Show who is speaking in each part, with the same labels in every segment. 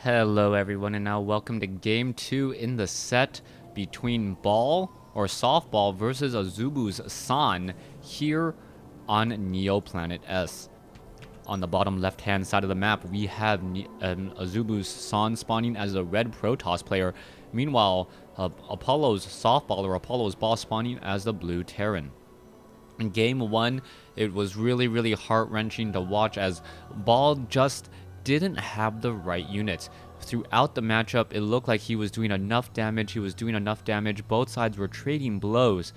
Speaker 1: Hello everyone, and now welcome to game 2 in the set between Ball or Softball versus Azubu's San here on Neoplanet S. On the bottom left hand side of the map, we have Azubu's San spawning as a red Protoss player. Meanwhile, Apollo's Softball or Apollo's Ball spawning as the blue Terran. In game 1, it was really heart-wrenching to watch as Ball just didn't have the right units. Throughout the matchup, it looked like he was doing enough damage, both sides were trading blows,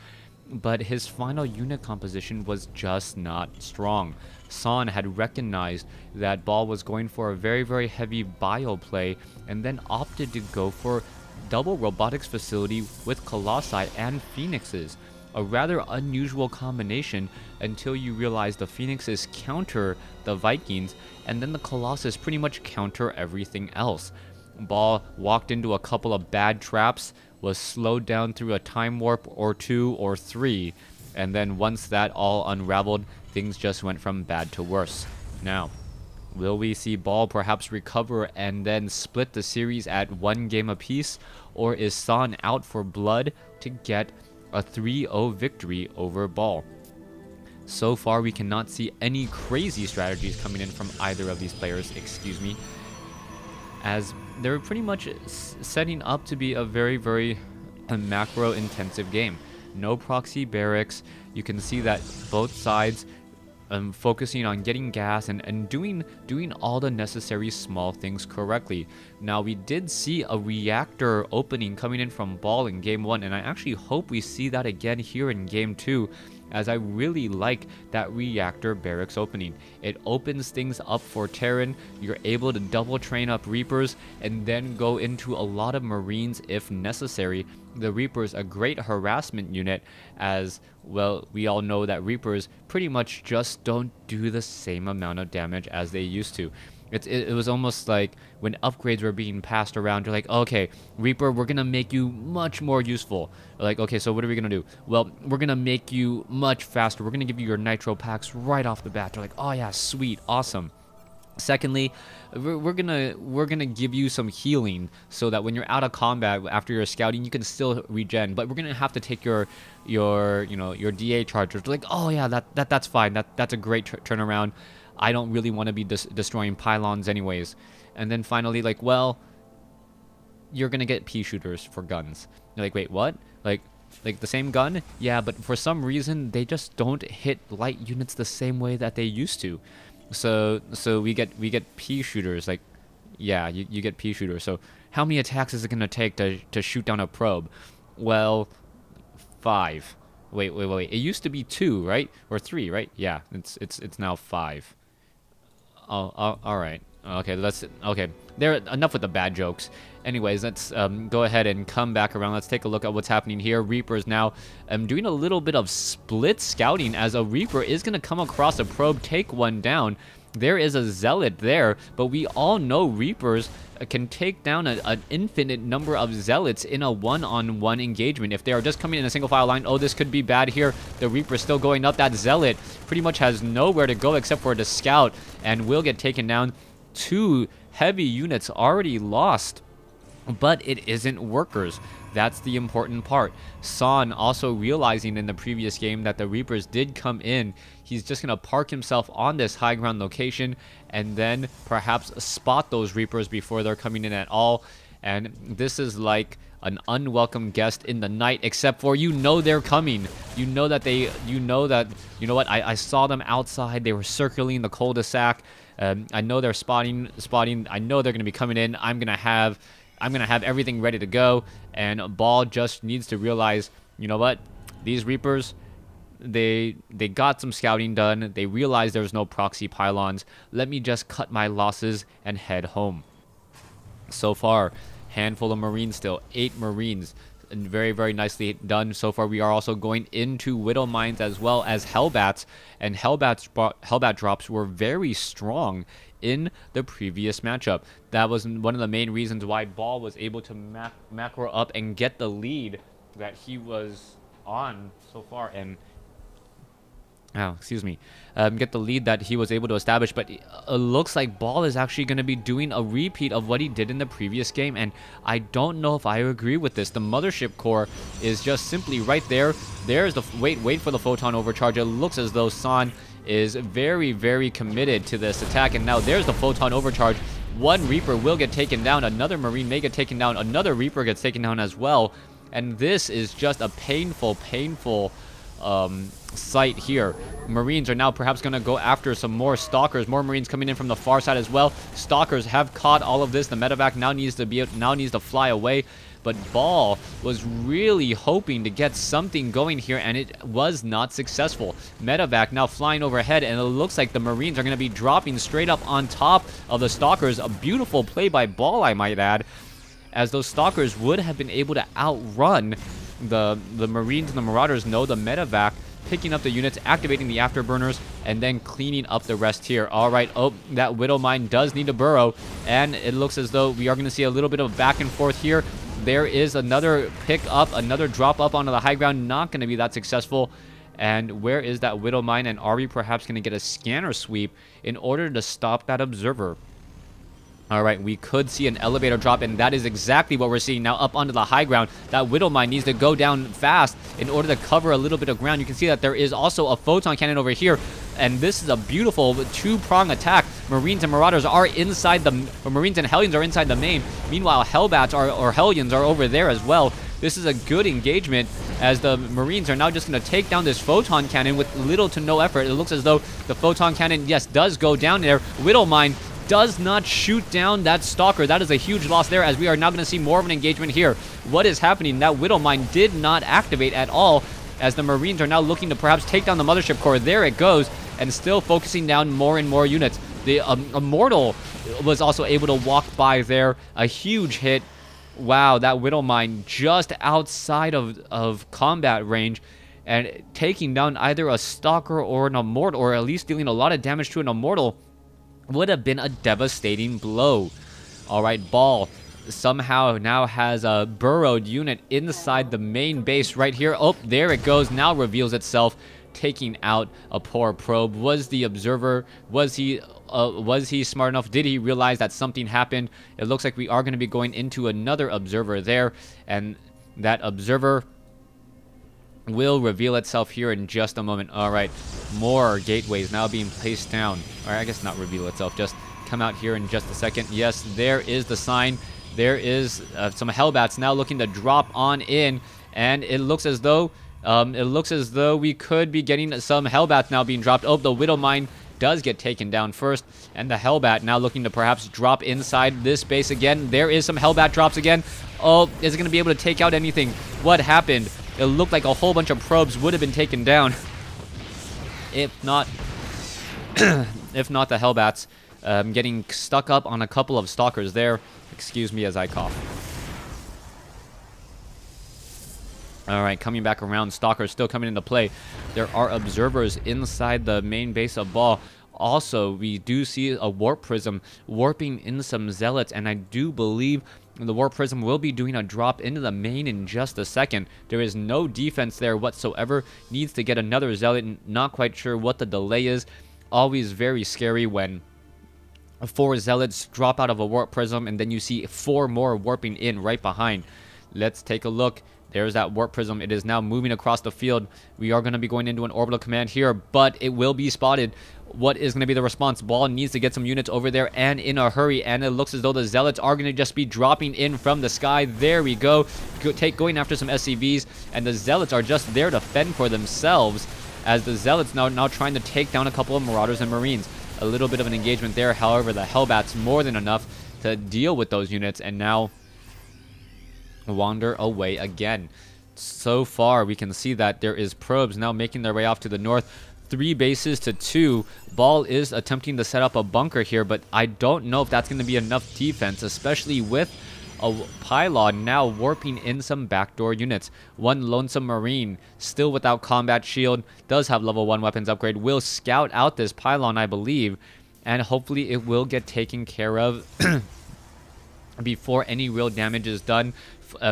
Speaker 1: but his final unit composition was just not strong. San had recognized that Ball was going for a very heavy bio play, and then opted to go for double robotics facility with Colossi and Phoenixes. A rather unusual combination until you realize the Phoenixes counter the Vikings, and then the Colossus pretty much counter everything else. Ball walked into a couple of bad traps, was slowed down through a time warp or 2 or 3, and then once that all unraveled, things just went from bad to worse. Now, will we see Ball perhaps recover and then split the series at 1 game apiece, or is San out for blood to get a 3-0 victory over Ball? So far, we cannot see any crazy strategies coming in from either of these players, as they're pretty much setting up to be a very macro-intensive game. No proxy barracks. You can see that both sides focusing on getting gas and doing all the necessary small things correctly. Now, we did see a reactor opening coming in from Ball in game 1, and I actually hope we see that again here in game 2, as I really like that reactor barracks opening. It opens things up for Terran. You're able to double train up Reapers and then go into a lot of Marines if necessary. The Reapers, a great harassment unit, as well, we all know that Reapers pretty much just don't do the same amount of damage as they used to. It was almost like when upgrades were being passed around, you're like, okay, Reaper, we're gonna make you much more useful. Like, okay, so what are we gonna do? Well, we're gonna make you much faster. We're gonna give you your nitro packs right off the bat. You're like, oh yeah, sweet, awesome. Secondly, we're gonna give you some healing so that when you're out of combat after you're scouting, you can still regen. But we're gonna have to take your DA chargers. They're like, oh yeah, that's fine. That's a great turnaround. I don't really want to be destroying pylons anyways. And then finally, like, well, you're gonna get pea shooters for guns. You're like, wait, what? Like the same gun? Yeah, but for some reason they just don't hit light units the same way that they used to. So we get pea shooters. Like, yeah, you get pea shooters. So how many attacks is it gonna take to shoot down a probe? Well, 5. Wait. It used to be 2, right? Or 3, right? Yeah, it's now 5. Oh, all right. Okay. There. Enough with the bad jokes. Anyways, let's go ahead and come back around. Let's take a look at what's happening here. Reapers now doing a little bit of split scouting, as a Reaper is going to come across a probe, take one down. There is a Zealot there, but we all know Reapers can take down an infinite number of Zealots in a one-on-one engagement. If they are just coming in a single file line, oh, this could be bad here. The Reaper still going up. That Zealot pretty much has nowhere to go except for to scout, and will get taken down. 2 heavy units already lost, but it isn't workers. That's the important part. San also realizing in the previous game that the Reapers did come in. He's just going to park himself on this high ground location and then perhaps spot those Reapers before they're coming in at all. And this is like an unwelcome guest in the night, except for they're coming. You know what? I saw them outside. They were circling the cul-de-sac. I know they're spotting. I know they're going to be coming in. I'm gonna have everything ready to go, and Ball just needs to realize, you know what? These Reapers, they got some scouting done. They realized there was no proxy pylons. Let me just cut my losses and head home. So far, handful of Marines still, 8 Marines. And very nicely done so far. We are also going into Widow Mines as well as Hellbats, and Hellbat drops were very strong in the previous matchup. That was one of the main reasons why Ball was able to macro up and get the lead that he was on so far. And excuse me, get the lead that he was able to establish. But it looks like Ball is actually going to be doing a repeat of what he did in the previous game, and I don't know if I agree with this. The mothership core is just simply right there. There's the wait for the photon overcharge. It looks as though San is very, very committed to this attack, and now there's the photon overcharge. One Reaper will get taken down, another Marine may get taken down, another Reaper gets taken down as well, and this is just a painful sight here. Marines are now perhaps going to go after some more Stalkers. More Marines coming in from the far side as well. Stalkers have caught all of this. The medevac now needs to fly away. But Ball was really hoping to get something going here, and it was not successful. Medevac now flying overhead, and it looks like the Marines are going to be dropping straight up on top of the Stalkers. A beautiful play by Ball, I might add, as those Stalkers would have been able to outrun the Marines and the Marauders. No, the medevac picking up the units, activating the afterburners, and then cleaning up the rest here. All right, oh, that Widow Mine does need to burrow, and it looks as though we are going to see a little bit of back and forth here. There is another pick up, another drop up onto the high ground, not going to be that successful. And where is that Widow Mine? And are we perhaps going to get a scanner sweep in order to stop that observer? All right, we could see an elevator drop, and that is exactly what we're seeing now up onto the high ground. That Widow Mine needs to go down fast in order to cover a little bit of ground. You can see that there is also a photon cannon over here, and this is a beautiful two-prong attack. Marines and Marauders are inside the... Marines and Hellions are inside the main. Meanwhile, Hellbats or Hellions are over there as well. This is a good engagement, as the Marines are now just going to take down this photon cannon with little to no effort. It looks as though the photon cannon, yes, does go down there. Widow Mine does not shoot down that Stalker. That is a huge loss there, as we are now going to see more of an engagement here. What is happening? That Widow Mine did not activate at all, as the Marines are now looking to perhaps take down the mothership core. There it goes, and still focusing down more and more units. The Immortal was also able to walk by there. A huge hit. Wow, that Widow Mine just outside of combat range, and taking down either a Stalker or an Immortal, or at least dealing a lot of damage to an Immortal, would have been a devastating blow. All right, Ball somehow now has a burrowed unit inside the main base right here. Oh, there it goes. Now reveals itself, taking out a poor probe. Was the observer, was he smart enough? Did he realize that something happened? It looks like we are going to be going into another observer there, and that observer will reveal itself here in just a moment. All right, more gateways now being placed down. All right, I guess not reveal itself, just come out here in just a second. Yes, there is the sign. There is some Hellbats now looking to drop on in, and it looks as though we could be getting some Hellbats now being dropped. Oh, the Widow Mine does get taken down first, and the Hellbat now looking to perhaps drop inside this base again. There is some Hellbat drops again. Oh, is it going to be able to take out anything? What happened? It looked like a whole bunch of probes would have been taken down. If not the Hellbats getting stuck up on a couple of Stalkers there. Excuse me as I cough. Alright, coming back around, Stalkers still coming into play. There are observers inside the main base of Ball. Also, we do see a Warp Prism warping in some Zealots, and I do believe the Warp Prism will be doing a drop into the main in just a second. There is no defense there whatsoever. Needs to get another Zealot. Not quite sure what the delay is. Always very scary when 4 Zealots drop out of a Warp Prism, and then you see 4 more warping in right behind. Let's take a look. There's that Warp Prism. It is now moving across the field. We are going to be going into an orbital command here, but it will be spotted. What is going to be the response? Ball needs to get some units over there, and in a hurry, and it looks as though the Zealots are going to just be dropping in from the sky. There we go. Going after some SCVs, and the Zealots are just there to fend for themselves, as the Zealots now trying to take down a couple of Marauders and Marines. A little bit of an engagement there. However, the Hellbats more than enough to deal with those units, and now wander away again. So far, we can see that there is probes now making their way off to the north. 3 bases to 2. Ball is attempting to set up a bunker here, but I don't know if that's going to be enough defense, especially with a pylon now warping in some backdoor units. One lonesome Marine, still without combat shield, does have level 1 weapons upgrade, will scout out this pylon, I believe, and hopefully it will get taken care of before any real damage is done.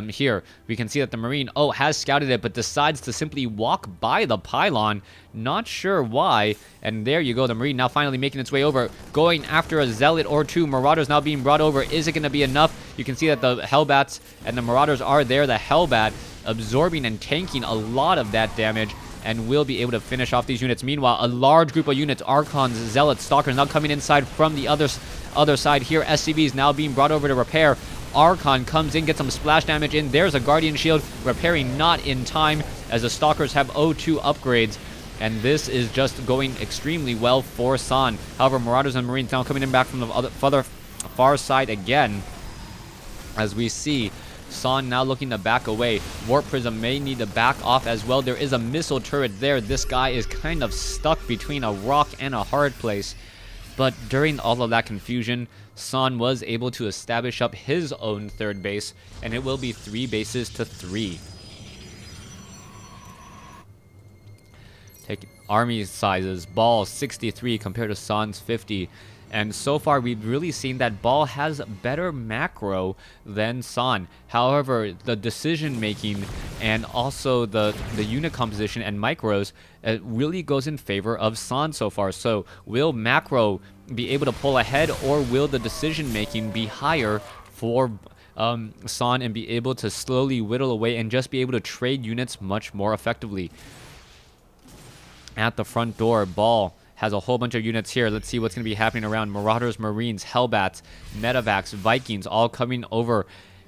Speaker 1: Here we can see that the Marine has scouted it, but decides to simply walk by the pylon, not sure why. And there you go, the Marine now finally making its way over, going after a Zealot or two. Marauders now being brought over. Is it going to be enough? You can see that the Hellbats and the Marauders are there. The Hellbat absorbing and tanking a lot of that damage, and will be able to finish off these units. Meanwhile, a large group of units, Archons, Zealots, Stalkers, now coming inside from the other side here. SCVs now being brought over to repair. Archon comes in, gets some splash damage in. There's a Guardian Shield, repairing not in time, as the Stalkers have O2 upgrades. And this is just going extremely well for San. However, Marauders and Marines now coming in back from the far side again, as we see San now looking to back away. Warp Prism may need to back off as well. There is a missile turret there. This guy is kind of stuck between a rock and a hard place. But during all of that confusion, San was able to establish up his own third base, and it will be 3 bases to 3. Take army sizes. Ball 63 compared to San's 50. And so far, we've really seen that Ball has better macro than San. However, the decision making and also the unit composition and micros really goes in favor of San so far. So will macro be able to pull ahead, or will the decision making be higher for San and be able to slowly whittle away and just be able to trade units much more effectively? At the front door, Ball has a whole bunch of units here. Let's see what's going to be happening around. Marauders, Marines, Hellbats, Medivacs, Vikings, all coming over.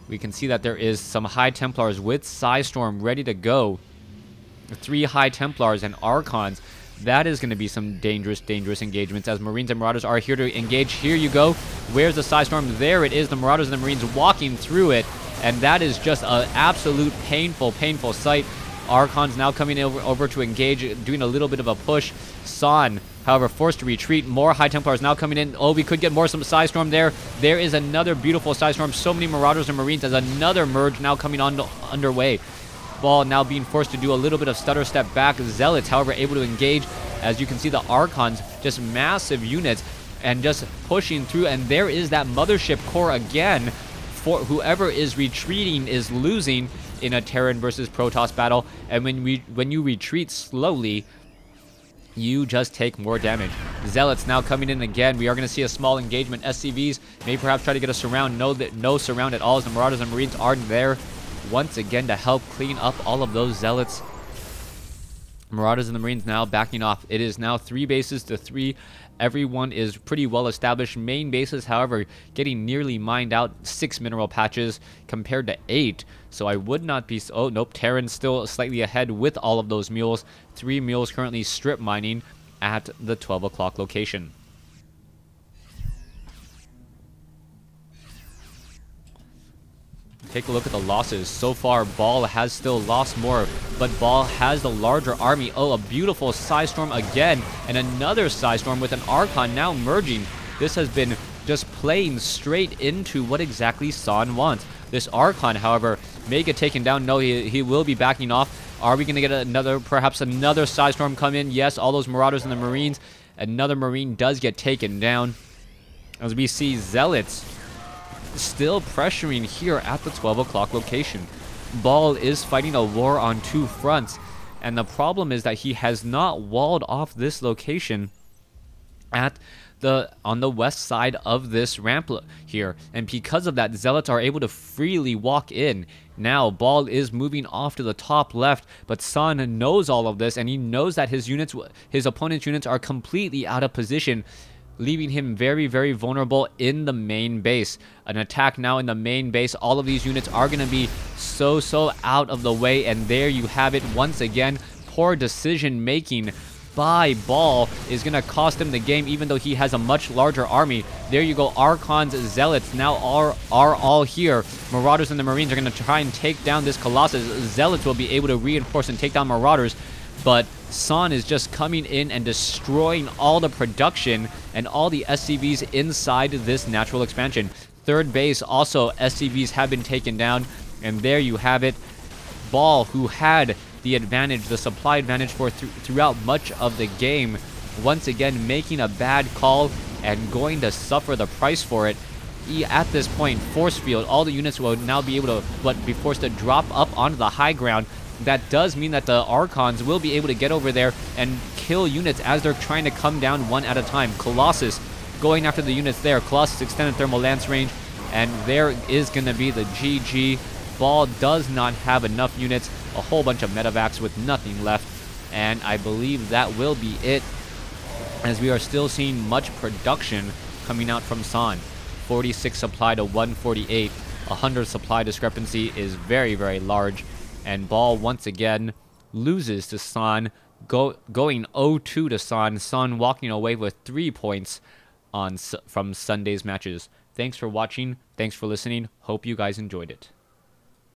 Speaker 1: We can see that there is some High Templars with Psystorm ready to go. 3 High Templars and Archons. That is going to be some dangerous engagements, as Marines and Marauders are here to engage. Here you go. Where's the Psystorm? There it is. The Marauders and the Marines walking through it. And that is just an absolute painful sight. Archons now coming over to engage, doing a little bit of a push. San, however, forced to retreat. More High Templars now coming in. Oh, we could get some Psystorm there. There is another beautiful Psystorm. So many Marauders and Marines, as another merge now coming on underway. Ball now being forced to do a little bit of stutter step back. Zealots, however, able to engage. As you can see, the Archons, just massive units, and just pushing through. And there is that Mothership Core again. For whoever is retreating is losing in a Terran versus Protoss battle. And when you retreat slowly, you just take more damage. Zealots now coming in again. We are going to see a small engagement. SCVs may perhaps try to get a surround. No surround at all, as the Marauders and Marines are there once again to help clean up all of those Zealots. Marauders and the Marines now backing off. It is now 3 bases to 3. Everyone is pretty well established. Main bases, however, getting nearly mined out. 6 mineral patches compared to 8. So I would not be... Oh, nope. Terran still slightly ahead with all of those mules. 3 mules currently strip mining at the 12 o'clock location. Take a look at the losses. So far, Ball has still lost more, but Ball has the larger army. Oh, a beautiful Psystorm again, and another Psystorm with an Archon now merging. This has been just playing straight into what exactly San wants. This Archon, however, may get taken down. No, he will be backing off. Are we going to get perhaps another Psystorm come in? Yes, all those Marauders and the Marines. Another Marine does get taken down. As we see Zealots still pressuring here at the 12 o'clock location. Ball is fighting a war on 2 fronts, and the problem is that he has not walled off this location on the west side of this ramp here, and because of that, Zealots are able to freely walk in. Now Ball is moving off to the top left, but San knows all of this, and he knows that his opponent's units are completely out of position, leaving him very, very vulnerable in the main base. An attack now in the main base. All of these units are going to be so out of the way, and there you have it once again. Poor decision making by Ball is going to cost him the game, even though he has a much larger army. There you go. Archons, Zealots now are all here. Marauders and the Marines are going to try and take down this Colossus. Zealots will be able to reinforce and take down Marauders, but San is just coming in and destroying all the production and all the SCVs inside this natural expansion. Third base, also SCVs have been taken down, and there you have it. Ball, who had the advantage, the supply advantage throughout much of the game, once again making a bad call and going to suffer the price for it. at this point, force field, all the units will now be able to be forced to drop up onto the high ground. That does mean that the Archons will be able to get over there and kill units as they're trying to come down one at a time. Colossus going after the units there. Colossus extended thermal lance range, and there is going to be the GG. Ball does not have enough units. A whole bunch of medevacs with nothing left, and I believe that will be it, as we are still seeing much production coming out from San. 46 supply to 148. 100 supply discrepancy is very, very large. And Ball once again loses to San, going 0-2 to San. San walking away with 3 points from Sunday's matches. Thanks for watching. Thanks for listening. Hope you guys enjoyed it.